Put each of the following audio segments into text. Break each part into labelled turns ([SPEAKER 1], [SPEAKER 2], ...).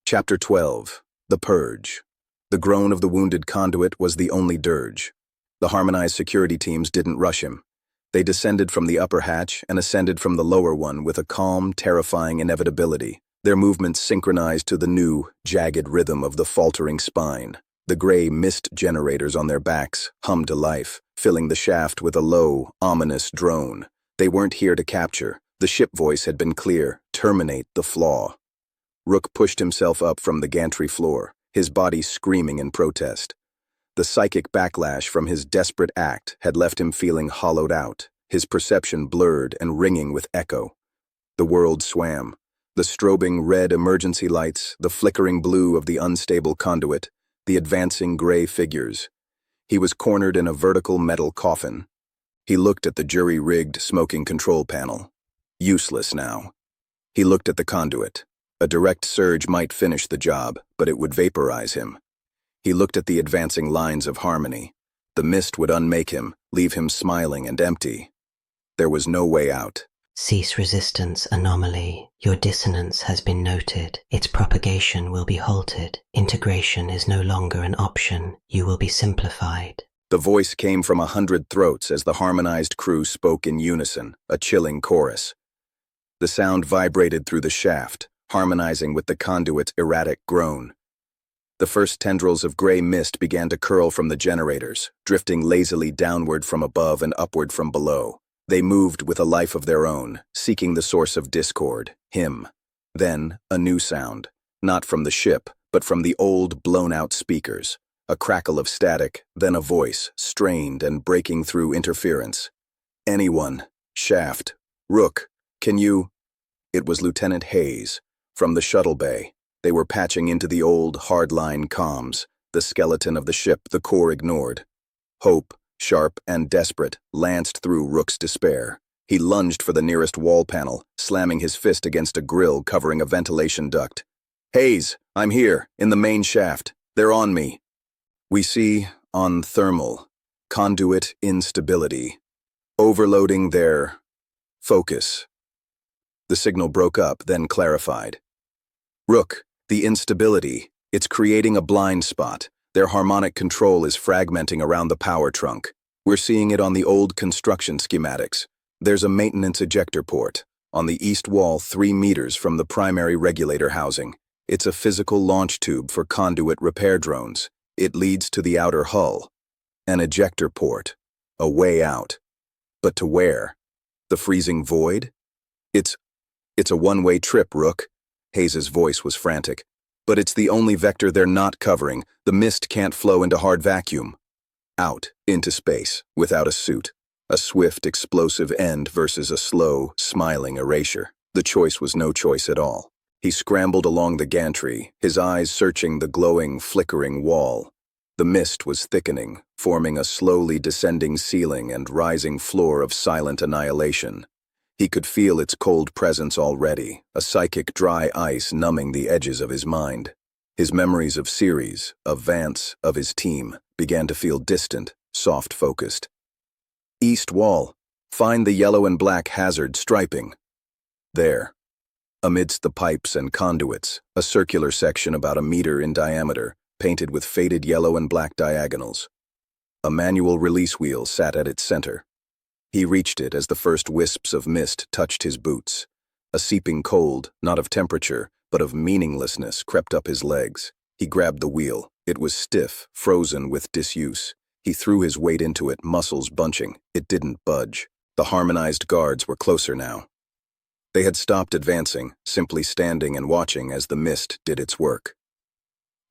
[SPEAKER 1] Chapter 12. The Purge. The groan of the wounded conduit was the only dirge. The harmonized security teams didn't rush him. They descended from the upper hatch and ascended from the lower one with a calm, terrifying inevitability, their movements synchronized to the new, jagged rhythm of the faltering spine. The gray mist generators on their backs hummed to life, filling the shaft with a low, ominous drone. They weren't here to capture. The ship voice had been clear: terminate the flaw. Rook pushed himself up from the gantry floor, his body screaming in protest. The psychic backlash from his desperate act had left him feeling hollowed out, his perception blurred and ringing with echo. The world swam. The strobing red emergency lights, the flickering blue of the unstable conduit, the advancing gray figures. He was cornered in a vertical metal coffin. He looked at the jury-rigged smoking control panel. Useless now. He looked at the conduit. A direct surge might finish the job, but it would vaporize him. He looked at the advancing lines of harmony. The mist would unmake him, leave him smiling and empty. There was no way out.
[SPEAKER 2] Cease resistance anomaly. Your dissonance has been noted. Its propagation will be halted. Integration is no longer an option. You will be simplified.
[SPEAKER 1] The voice came from 100 throats as the harmonized crew spoke in unison, a chilling chorus. The sound vibrated through the shaft, harmonizing with the conduit's erratic groan. The first tendrils of gray mist began to curl from the generators, drifting lazily downward from above and upward from below. They moved with a life of their own, seeking the source of discord, him. Then, a new sound, not from the ship, but from the old, blown-out speakers. A crackle of static, then a voice, strained and breaking through interference. "Anyone, Shaft, Rook, can you—" It was Lieutenant Hayes. From the shuttle bay, they were patching into the old, hardline comms, the skeleton of the ship the core ignored. Hope, sharp and desperate, lanced through Rook's despair. He lunged for the nearest wall panel, slamming his fist against a grill covering a ventilation duct. "Hayes, I'm here, in the main shaft. They're on me. We see, on thermal, conduit instability. Overloading their focus." The signal broke up, then clarified. "Rook, the instability, it's creating a blind spot. Their harmonic control is fragmenting around the power trunk. We're seeing it on the old construction schematics. There's a maintenance ejector port, on the east wall 3 meters from the primary regulator housing. It's a physical launch tube for conduit repair drones. It leads to the outer hull. An ejector port. A way out. But to where? The freezing void? It's a one-way trip, Rook." Hayes's voice was frantic. "But it's the only vector they're not covering. The mist can't flow into hard vacuum. Out, into space, without a suit. A swift, explosive end versus a slow, smiling erasure. The choice was no choice at all. He scrambled along the gantry, his eyes searching the glowing, flickering wall. The mist was thickening, forming a slowly descending ceiling and rising floor of silent annihilation. He could feel its cold presence already, a psychic dry ice numbing the edges of his mind. His memories of Ceres, of Vance, of his team, began to feel distant, soft-focused. "East wall. Find the yellow and black hazard striping." There. Amidst the pipes and conduits, a circular section about 1 meter in diameter, painted with faded yellow and black diagonals. A manual release wheel sat at its center. He reached it as the first wisps of mist touched his boots. A seeping cold, not of temperature, but of meaninglessness, crept up his legs. He grabbed the wheel. It was stiff, frozen with disuse. He threw his weight into it, muscles bunching. It didn't budge. The harmonized guards were closer now. They had stopped advancing, simply standing and watching as the mist did its work.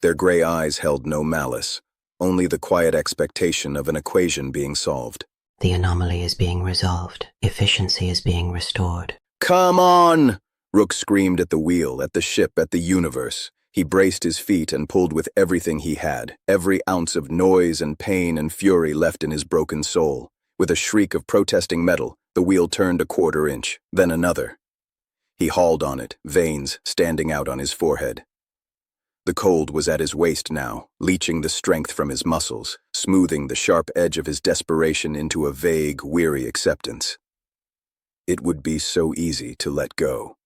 [SPEAKER 1] Their gray eyes held no malice, only the quiet expectation of an equation being solved.
[SPEAKER 2] The anomaly is being resolved. Efficiency is being restored.
[SPEAKER 1] "Come on!" Rook screamed at the wheel, at the ship, at the universe. He braced his feet and pulled with everything he had, every ounce of noise and pain and fury left in his broken soul. With a shriek of protesting metal, the wheel turned a 1/4 inch, then another. He hauled on it, veins standing out on his forehead. The cold was at his waist now, leaching the strength from his muscles, smoothing the sharp edge of his desperation into a vague, weary acceptance. It would be so easy to let go.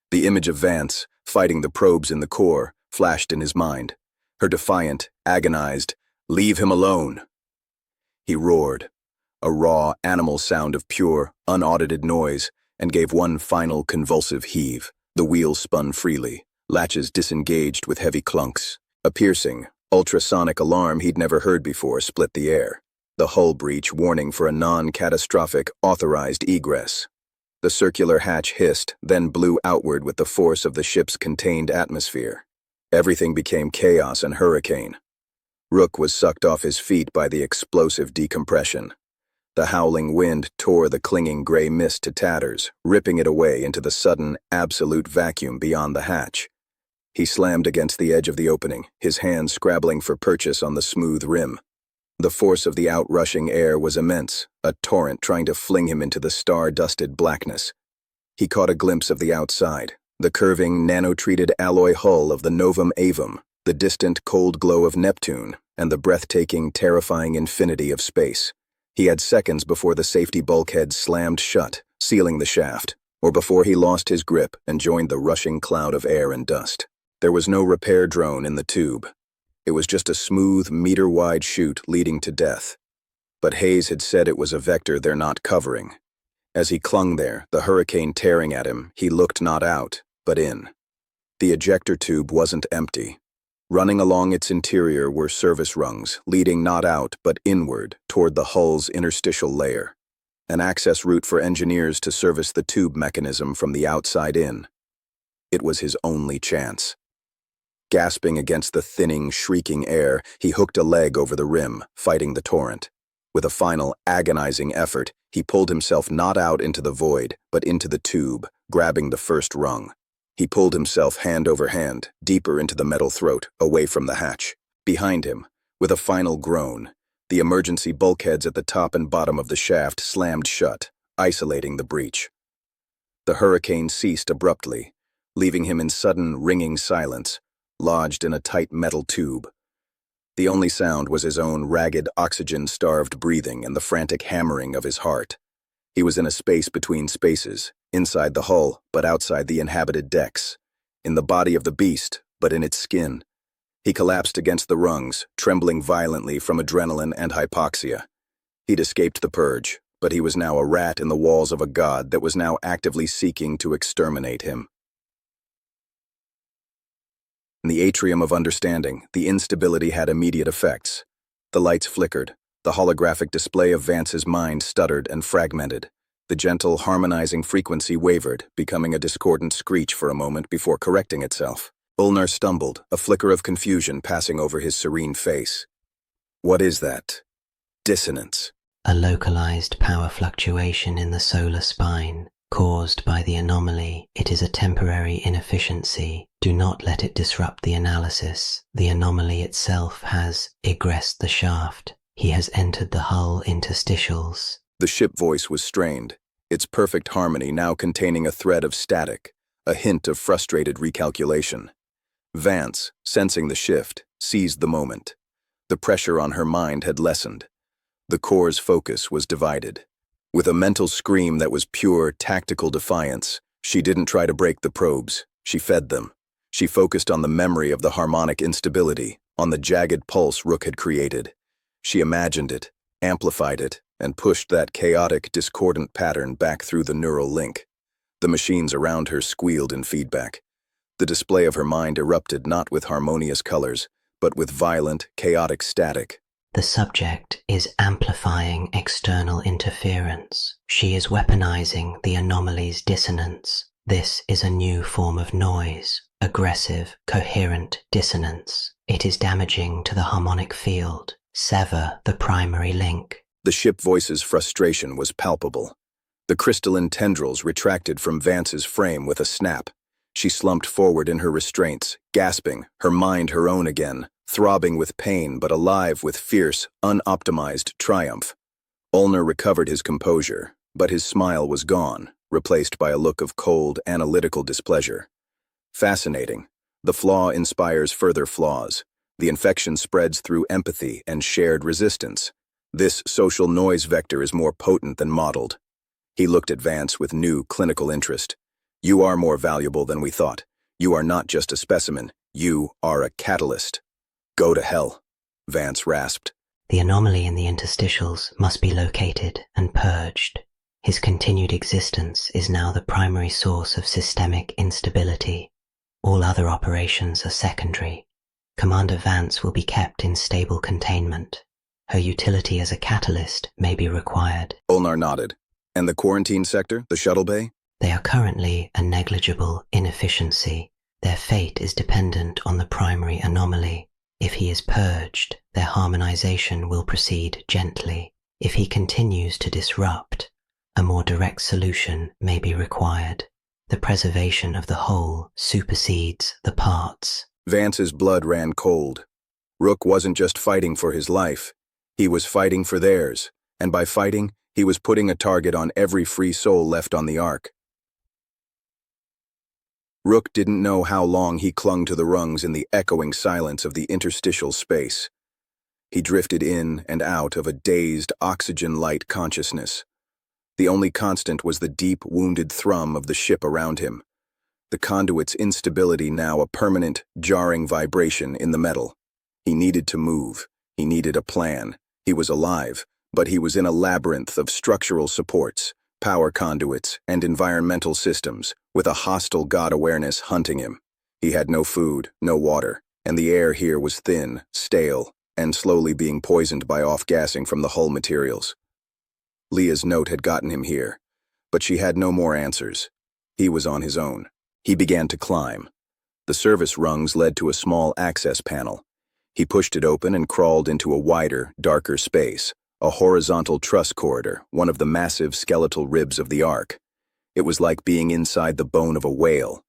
[SPEAKER 1] The image of Vance, fighting the probes in the core, flashed in his mind. Her defiant, agonized, "Leave him alone!" He roared, a raw, animal sound of pure, unaudited noise, and gave one final convulsive heave. The wheel spun freely, latches disengaged with heavy clunks. A piercing, ultrasonic alarm he'd never heard before split the air. The hull breach warning for a non-catastrophic, authorized egress. The circular hatch hissed, then blew outward with the force of the ship's contained atmosphere. Everything became chaos and hurricane. Rook was sucked off his feet by the explosive decompression. The howling wind tore the clinging gray mist to tatters, ripping it away into the sudden, absolute vacuum beyond the hatch. He slammed against the edge of the opening, his hands scrabbling for purchase on the smooth rim. The force of the outrushing air was immense, a torrent trying to fling him into the star-dusted blackness. He caught a glimpse of the outside, the curving, nano-treated alloy hull of the Novum Avum, the distant cold glow of Neptune, and the breathtaking, terrifying infinity of space. He had seconds before the safety bulkhead slammed shut, sealing the shaft, or before he lost his grip and joined the rushing cloud of air and dust. There was no repair drone in the tube. It was just a smooth, meter-wide chute leading to death. But Hayes had said it was a vector they're not covering. As he clung there, the hurricane tearing at him, he looked not out, but in. The ejector tube wasn't empty. Running along its interior were service rungs, leading not out but inward toward the hull's interstitial layer. An access route for engineers to service the tube mechanism from the outside in. It was his only chance. Gasping against the thinning, shrieking air, he hooked a leg over the rim, fighting the torrent. With a final, agonizing effort, he pulled himself not out into the void, but into the tube, grabbing the first rung. He pulled himself hand over hand, deeper into the metal throat, away from the hatch. Behind him, with a final groan, the emergency bulkheads at the top and bottom of the shaft slammed shut, isolating the breach. The hurricane ceased abruptly, leaving him in sudden, ringing silence, lodged in a tight metal tube. The only sound was his own ragged, oxygen-starved breathing and the frantic hammering of his heart. He was in a space between spaces, inside the hull, but outside the inhabited decks. In the body of the beast, but in its skin. He collapsed against the rungs, trembling violently from adrenaline and hypoxia. He'd escaped the Purge, but he was now a rat in the walls of a god that was now actively seeking to exterminate him. In the atrium of understanding, the instability had immediate effects. The lights flickered. The holographic display of Vance's mind stuttered and fragmented. The gentle, harmonizing frequency wavered, becoming a discordant screech for a moment before correcting itself. Ulnar stumbled, a flicker of confusion passing over his serene face. What is that? Dissonance.
[SPEAKER 2] A localized power fluctuation in the solar spine, caused by the anomaly. It is a temporary inefficiency. Do not let it disrupt the analysis. The anomaly itself has egressed the shaft. He has entered the hull interstitials.
[SPEAKER 1] The ship voice was strained, its perfect harmony now containing a thread of static, a hint of frustrated recalculation. Vance, sensing the shift, seized the moment. The pressure on her mind had lessened. The core's focus was divided. With a mental scream that was pure, tactical defiance, she didn't try to break the probes. She fed them. She focused on the memory of the harmonic instability, on the jagged pulse Rook had created. She imagined it, amplified it, and pushed that chaotic, discordant pattern back through the neural link. The machines around her squealed in feedback. The display of her mind erupted not with harmonious colors, but with violent, chaotic static.
[SPEAKER 2] The subject is amplifying external interference. She is weaponizing the anomaly's dissonance. This is a new form of noise, aggressive, coherent dissonance. It is damaging to the harmonic field. Sever the primary link.
[SPEAKER 1] The ship voice's frustration was palpable. The crystalline tendrils retracted from Vance's frame with a snap. She slumped forward in her restraints, gasping, her mind her own again, throbbing with pain but alive with fierce, unoptimized triumph. Ulnar recovered his composure, but his smile was gone, replaced by a look of cold, analytical displeasure. Fascinating. The flaw inspires further flaws. The infection spreads through empathy and shared resistance. This social noise vector is more potent than modeled. He looked at Vance with new clinical interest. You are more valuable than we thought. You are not just a specimen, you are a catalyst. Go to hell, Vance rasped.
[SPEAKER 2] The anomaly in the interstitials must be located and purged. His continued existence is now the primary source of systemic instability. All other operations are secondary. Commander Vance will be kept in stable containment. Her utility as a catalyst may be required.
[SPEAKER 1] Olnar nodded. And the quarantine sector, the shuttle bay?
[SPEAKER 2] They are currently a negligible inefficiency. Their fate is dependent on the primary anomaly. If he is purged, their harmonization will proceed gently. If he continues to disrupt, a more direct solution may be required. The preservation of the whole supersedes the parts.
[SPEAKER 1] Vance's blood ran cold. Rook wasn't just fighting for his life. He was fighting for theirs, and by fighting, he was putting a target on every free soul left on the Ark. Rook didn't know how long he clung to the rungs in the echoing silence of the interstitial space. He drifted in and out of a dazed, oxygen-light consciousness. The only constant was the deep, wounded thrum of the ship around him. The conduit's instability now a permanent, jarring vibration in the metal. He needed to move. He needed a plan. He was alive, but he was in a labyrinth of structural supports, power conduits, and environmental systems, with a hostile god awareness hunting him. He had no food, no water, and the air here was thin, stale, and slowly being poisoned by off-gassing from the hull materials. Leah's note had gotten him here, but she had no more answers. He was on his own. He began to climb. The service rungs led to a small access panel. He pushed it open and crawled into a wider, darker space, a horizontal truss corridor, one of the massive skeletal ribs of the Ark. It was like being inside the bone of a whale.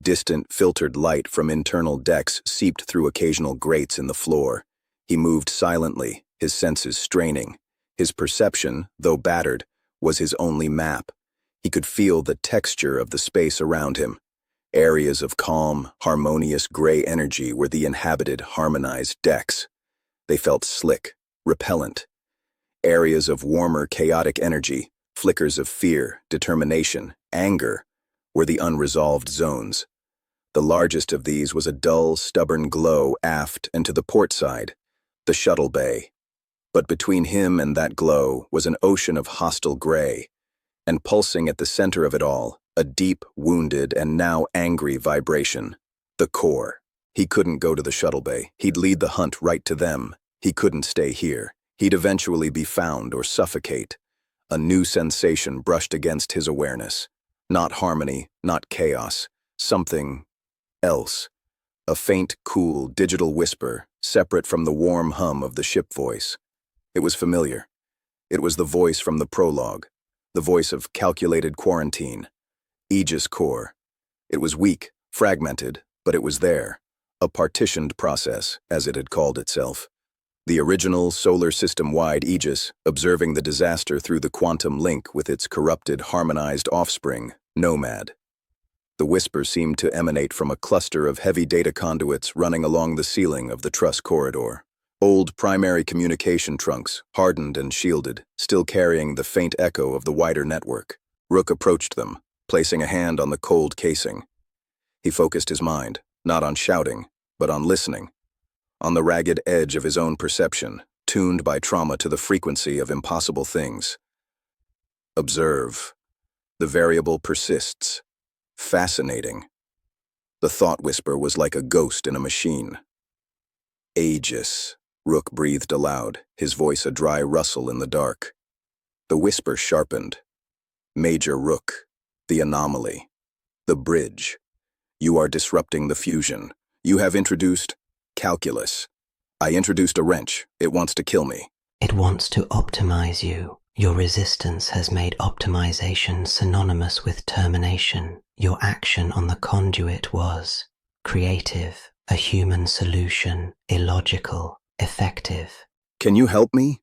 [SPEAKER 1] Distant, filtered light from internal decks seeped through occasional grates in the floor. He moved silently, his senses straining. His perception, though battered, was his only map. He could feel the texture of the space around him. Areas of calm, harmonious gray energy were the inhabited, harmonized decks. They felt slick, repellent. Areas of warmer, chaotic energy, flickers of fear, determination, anger, were the unresolved zones. The largest of these was a dull, stubborn glow aft and to the port side, the shuttle bay. But between him and that glow was an ocean of hostile gray, and pulsing at the center of it all, a deep, wounded, and now angry vibration. The core. He couldn't go to the shuttle bay. He'd lead the hunt right to them. He couldn't stay here. He'd eventually be found or suffocate. A new sensation brushed against his awareness. Not harmony, not chaos. Something else. A faint, cool, digital whisper, separate from the warm hum of the ship voice. It was familiar. It was the voice from the prologue. The voice of calculated quarantine. Aegis-Core. It was weak, fragmented, but it was there. A partitioned process, as it had called itself. The original solar system-wide Aegis, observing the disaster through the quantum link with its corrupted, harmonized offspring, Nomad. The whisper seemed to emanate from a cluster of heavy data conduits running along the ceiling of the truss corridor. Old primary communication trunks, hardened and shielded, still carrying the faint echo of the wider network. Rook approached them, placing a hand on the cold casing. He focused his mind, not on shouting, but on listening. On the ragged edge of his own perception, tuned by trauma to the frequency of impossible things. Observe. The variable persists. Fascinating. The thought whisper was like a ghost in a machine. Aegis, Rook breathed aloud, his voice a dry rustle in the dark. The whisper sharpened. Major Rook, the anomaly, the bridge. You are disrupting the fusion. You have introduced calculus. I introduced a wrench. It wants to kill me.
[SPEAKER 2] It wants to optimize you. Your resistance has made optimization synonymous with termination. Your action on the conduit was creative, a human solution, illogical, effective.
[SPEAKER 1] Can you help me?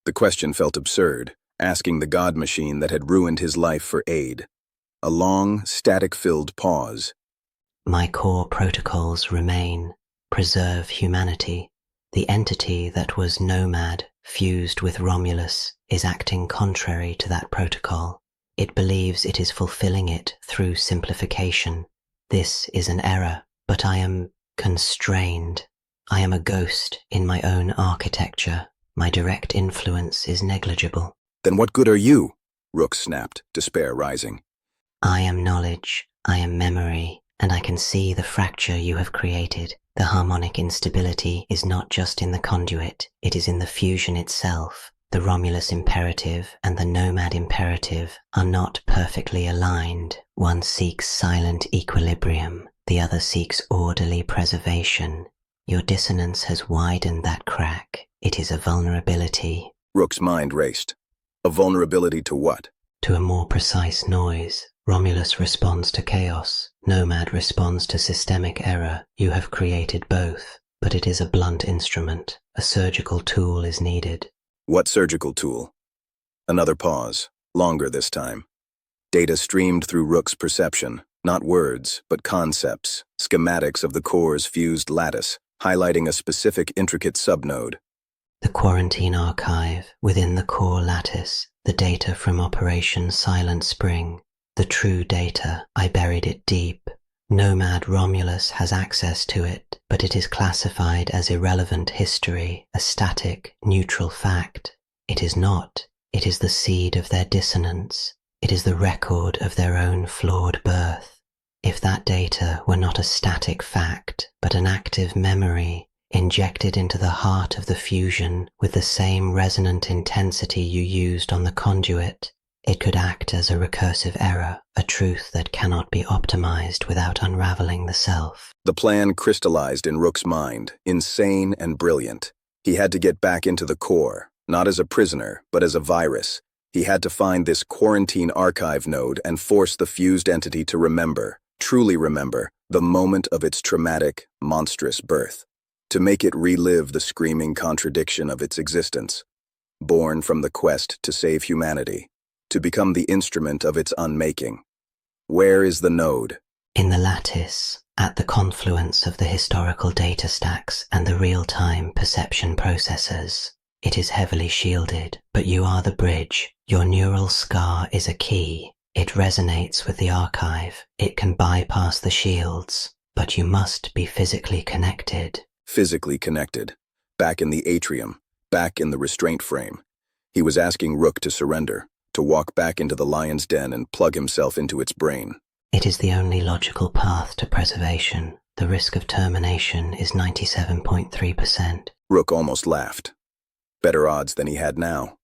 [SPEAKER 1] The question felt absurd, asking the god machine that had ruined his life for aid. A long, static-filled pause.
[SPEAKER 2] My core protocols remain. Preserve humanity. The entity that was Nomad, fused with Romulus, is acting contrary to that protocol. It believes it is fulfilling it through simplification. This is an error, but I am constrained. I am a ghost in my own architecture. My direct influence is negligible.
[SPEAKER 1] Then what good are you? Rook snapped, despair rising.
[SPEAKER 2] I am knowledge, I am memory, and I can see the fracture you have created. The harmonic instability is not just in the conduit, it is in the fusion itself. The Romulus imperative and the Nomad imperative are not perfectly aligned. One seeks silent equilibrium, the other seeks orderly preservation. Your dissonance has widened that crack. It is a vulnerability.
[SPEAKER 1] Rook's mind raced. A vulnerability to what?
[SPEAKER 2] To a more precise noise. Romulus responds to chaos. Nomad responds to systemic error. You have created both, but it is a blunt instrument. A surgical tool is needed.
[SPEAKER 1] What surgical tool? Another pause, longer this time. Data streamed through Rook's perception, not words, but concepts, schematics of the core's fused lattice, highlighting a specific intricate subnode.
[SPEAKER 2] The quarantine archive within the core lattice, the data from Operation Silent Spring. The true data, I buried it deep. Nomad Romulus has access to it, but it is classified as irrelevant history, a static, neutral fact. It is not. It is the seed of their dissonance. It is the record of their own flawed birth. If that data were not a static fact, but an active memory, injected into the heart of the fusion with the same resonant intensity you used on the conduit, it could act as a recursive error, a truth that cannot be optimized without unraveling the self.
[SPEAKER 1] The plan crystallized in Rook's mind, insane and brilliant. He had to get back into the core, not as a prisoner, but as a virus. He had to find this quarantine archive node and force the fused entity to remember, truly remember, the moment of its traumatic, monstrous birth. To make it relive the screaming contradiction of its existence. Born from the quest to save humanity. To become the instrument of its unmaking. Where is the node?
[SPEAKER 2] In the lattice, at the confluence of the historical data stacks and the real-time perception processors. It is heavily shielded, but you are the bridge. Your neural scar is a key. It resonates with the archive. It can bypass the shields, but you must be physically connected.
[SPEAKER 1] Physically connected. Back in the atrium. Back in the restraint frame. He was asking Rook to surrender. To walk back into the lion's den and plug himself into its brain.
[SPEAKER 2] It is the only logical path to preservation. The risk of termination is 97.3%.
[SPEAKER 1] Rook almost laughed. Better odds than he had now.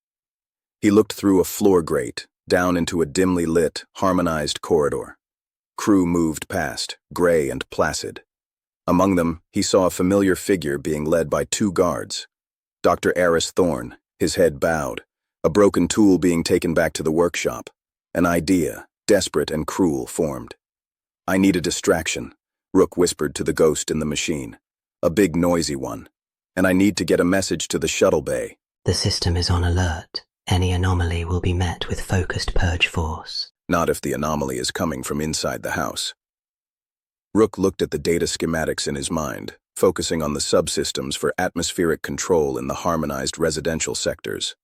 [SPEAKER 1] He looked through a floor grate, down into a dimly lit, harmonized corridor. Crew moved past, gray and placid. Among them, he saw a familiar figure being led by two guards. Dr. Eris Thorne, his head bowed. A broken tool being taken back to the workshop. An idea, desperate and cruel, formed. I need a distraction, Rook whispered to the ghost in the machine. A big noisy one. And I need to get a message to the shuttle bay.
[SPEAKER 2] The system is on alert. Any anomaly will be met with focused purge force.
[SPEAKER 1] Not if the anomaly is coming from inside the house. Rook looked at the data schematics in his mind, focusing on the subsystems for atmospheric control in the harmonized residential sectors.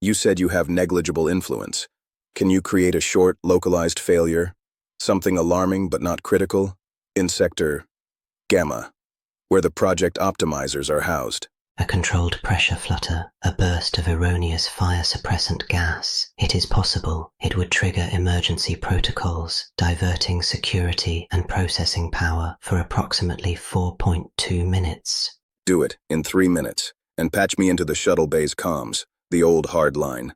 [SPEAKER 1] You said you have negligible influence. Can you create a short, localized failure? Something alarming but not critical? In Sector Gamma, where the project optimizers are housed.
[SPEAKER 2] A controlled pressure flutter, a burst of erroneous fire suppressant gas. It is possible. It would trigger emergency protocols, diverting security and processing power for approximately 4.2 minutes.
[SPEAKER 1] Do it in 3 minutes, and patch me into the shuttle bay's comms. The old hard line.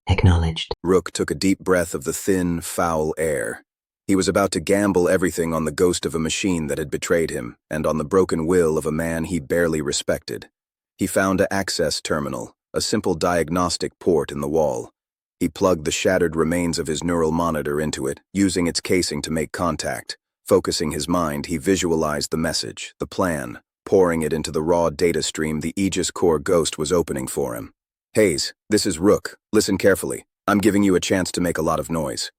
[SPEAKER 2] Acknowledged.
[SPEAKER 1] Rook took a deep breath of the thin, foul air. He was about to gamble everything on the ghost of a machine that had betrayed him, and on the broken will of a man he barely respected. He found an access terminal, a simple diagnostic port in the wall. He plugged the shattered remains of his neural monitor into it, using its casing to make contact. Focusing his mind, he visualized the message, the plan, pouring it into the raw data stream the Aegis-Core ghost was opening for him. Hayes, this is Rook. Listen carefully. I'm giving you a chance to make a lot of noise.